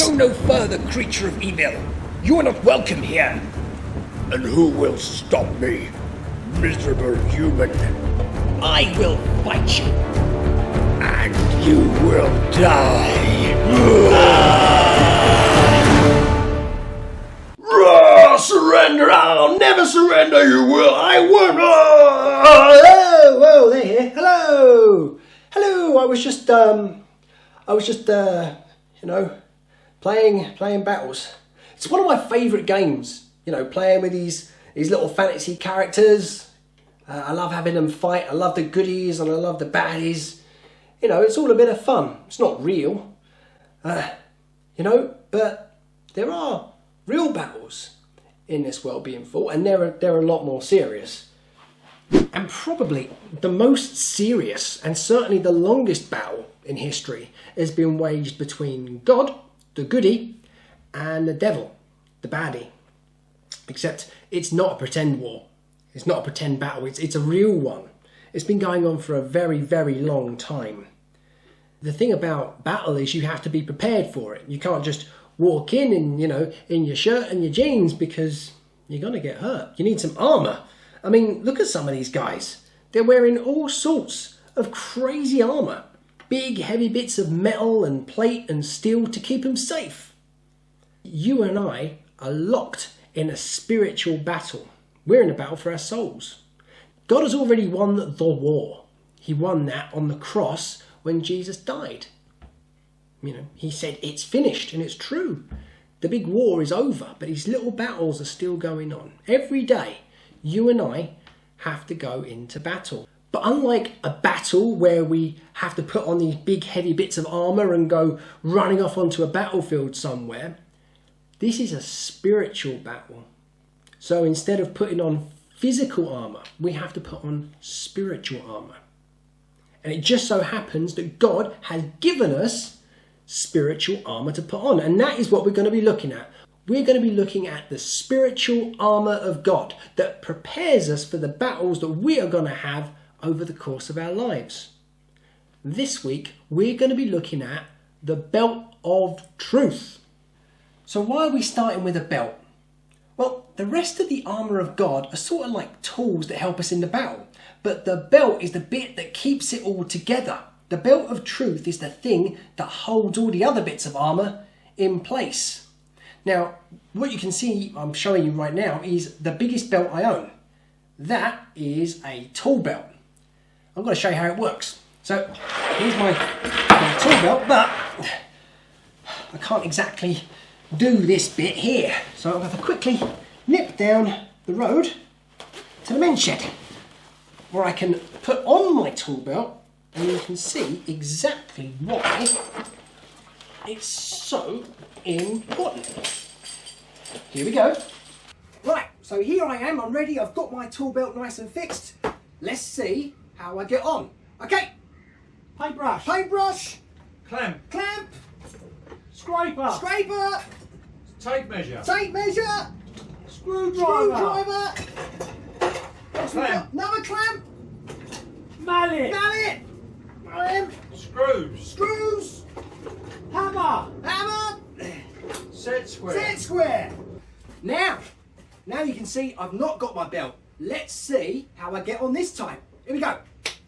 Go no further, creature of evil. You are not welcome here. And who will stop me, miserable human? I will fight you. And you will die. Surrender! I'll never surrender, you will! I won't! Whoa, they're here. Hello! Hello, I was just playing battles. It's one of my favourite games, playing with these little fantasy characters. I love having them fight. I love the goodies and I love the baddies. It's all a bit of fun. It's not real, but there are real battles in this world being fought, and they're a lot more serious. And probably the most serious, and certainly the longest battle in history, has been waged between God, the goodie, and the devil, the baddie. Except it's not a pretend war. It's not a pretend battle. It's a real one. It's been going on for a very, very long time. The thing about battle is you have to be prepared for it. You can't just walk in your shirt and your jeans, because you're going to get hurt. You need some armour. I mean, look at some of these guys. They're wearing all sorts of crazy armour. Big, heavy bits of metal and plate and steel to keep them safe. You and I are locked in a spiritual battle. We're in a battle for our souls. God has already won the war. He won that on the cross when Jesus died. He said it's finished, and it's true. The big war is over, but these little battles are still going on. Every day, you and I have to go into battle. But unlike a battle where we have to put on these big heavy bits of armour and go running off onto a battlefield somewhere, this is a spiritual battle. So instead of putting on physical armour, we have to put on spiritual armour. And it just so happens that God has given us spiritual armour to put on. And that is what we're going to be looking at. We're going to be looking at the spiritual armour of God that prepares us for the battles that we are going to have over the course of our lives. This week, we're going to be looking at the belt of truth. So why are we starting with a belt? Well, the rest of the armour of God are sort of like tools that help us in the battle. But the belt is the bit that keeps it all together. The belt of truth is the thing that holds all the other bits of armour in place. Now, what you can see, I'm showing you right now, is the biggest belt I own. That is a tool belt. I'm going to show you how it works. So, here's my tool belt, but I can't exactly do this bit here. So I'm going to quickly nip down the road to the men's shed, where I can put on my tool belt, and you can see exactly why it's so important. Here we go. Right, so here I am, I'm ready, I've got my tool belt nice and fixed. Let's see how I get on. Okay. Paintbrush. Clamp. Scraper. Tape measure. Screwdriver. Clamp. Another clamp. Mallet. Screws. Hammer. Set square. Square. Now you can see I've not got my belt. Let's see how I get on this time. Here we go.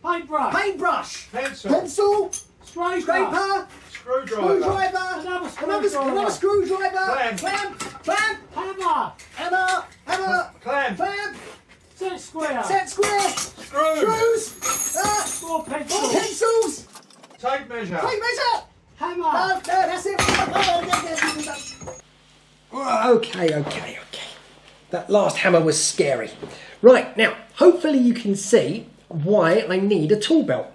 Paintbrush. Pencil. Scraper. Screwdriver. Another screwdriver. Clamp. Hammer. Clamp. Set square. Screws. More Pencils. Tape measure. Hammer. That's it. Okay. That last hammer was scary. Right, now, hopefully you can see why I need a tool belt.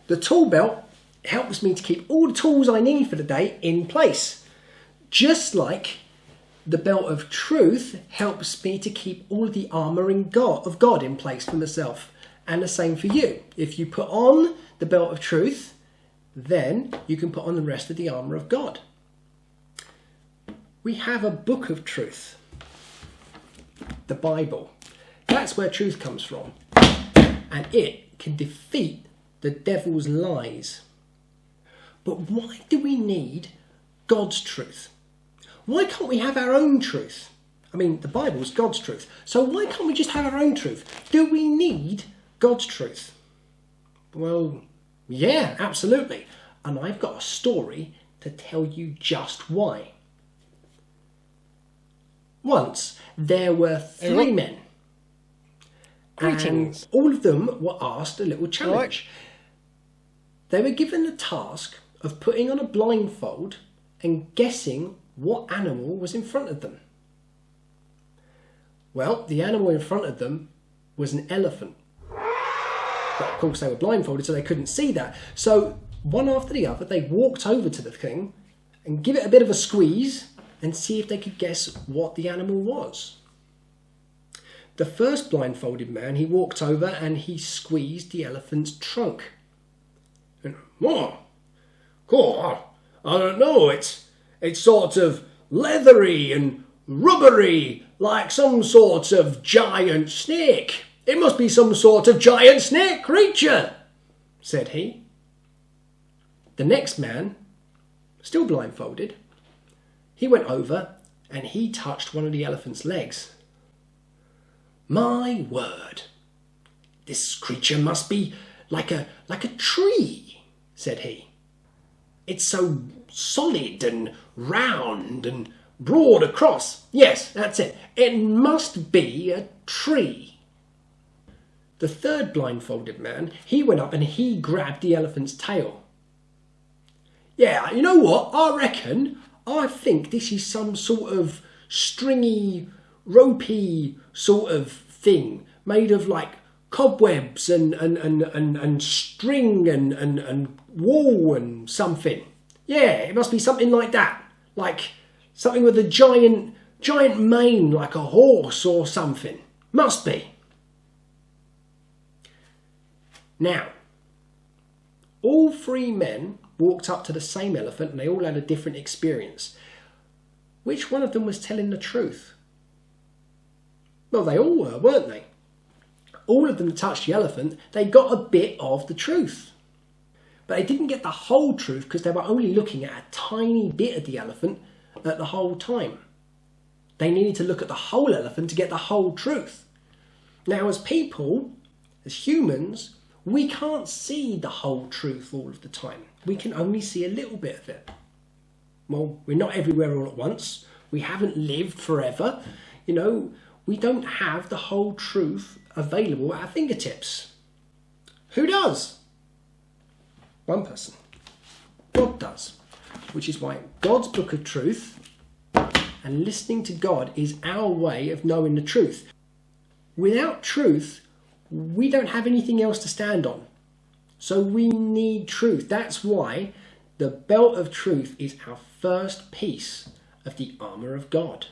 The tool belt helps me to keep all the tools I need for the day in place. Just like the belt of truth helps me to keep all the armour of God in place for myself. And the same for you. If you put on the belt of truth, then you can put on the rest of the armour of God. We have a book of truth, the Bible. That's where truth comes from. And it can defeat the devil's lies. But why do we need God's truth? why can't we have our own truth? I mean, the Bible's God's truth. So why can't we just have our own truth? Do we need God's truth? Well, yeah, absolutely. And I've got a story to tell you just why. Once, there were three men. Greetings. And all of them were asked a little challenge. They were given the task of putting on a blindfold and guessing what animal was in front of them. Well, the animal in front of them was an elephant. But of course they were blindfolded, so they couldn't see that. So one after the other, they walked over to the thing and give it a bit of a squeeze and see if they could guess what the animal was. The first blindfolded man, he walked over and he squeezed the elephant's trunk. And, oh, I don't know, it's sort of leathery and rubbery, like some sort of giant snake. It must be some sort of giant snake creature, said he. The next man, still blindfolded, he went over and he touched one of the elephant's legs. My word, this creature must be like a tree, said he. It's so solid and round and broad across. Yes, that's it. It must be a tree. The third blindfolded man, he went up and he grabbed the elephant's tail. Yeah, you know what? I think this is some sort of stringy, ropey sort of thing made of like cobwebs and string and wool and something. Yeah, it must be something like that. Like something with a giant mane like a horse or something. Must be. Now, all three men walked up to the same elephant and they all had a different experience. Which one of them was telling the truth? Well, they all were, weren't they? All of them touched the elephant, they got a bit of the truth. But they didn't get the whole truth because they were only looking at a tiny bit of the elephant at the whole time. They needed to look at the whole elephant to get the whole truth. Now, as people, as humans, we can't see the whole truth all of the time. We can only see a little bit of it. Well, we're not everywhere all at once. We haven't lived forever. You know, we don't have the whole truth available at our fingertips. Who does? One person. God does. Which is why God's book of truth and listening to God is our way of knowing the truth. Without truth, we don't have anything else to stand on. So we need truth. That's why the belt of truth is our first piece of the armour of God.